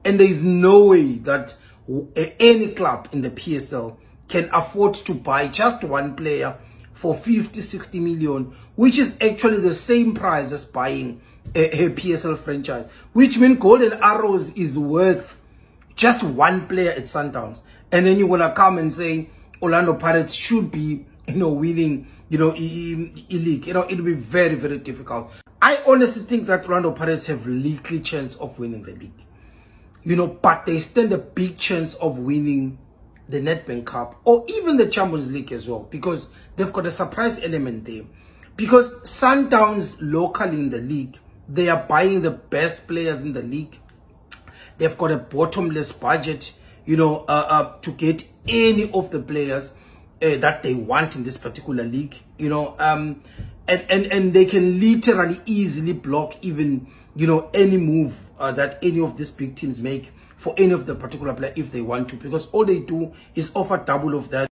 And there is no way that any club in the PSL can afford to buy just one player for 50, 60 million, which is actually the same price as buying a PSL franchise, which means Golden Arrows is worth just one player at Sundowns. And then you're going to come and say Orlando Pirates should be, winning, e-league. It'll be very, very difficult. I honestly think that Orlando Pirates have little chance of winning the league. But they stand a big chance of winning the Nedbank Cup or even the Champions League as well, because they've got a surprise element there. Because Sundowns locally in the league, they are buying the best players in the league. They've got a bottomless budget, to get any of the players that they want in this particular league, and they can literally easily block even, any move that any of these big teams make for any of the particular player if they want to, because all they do is offer double of that.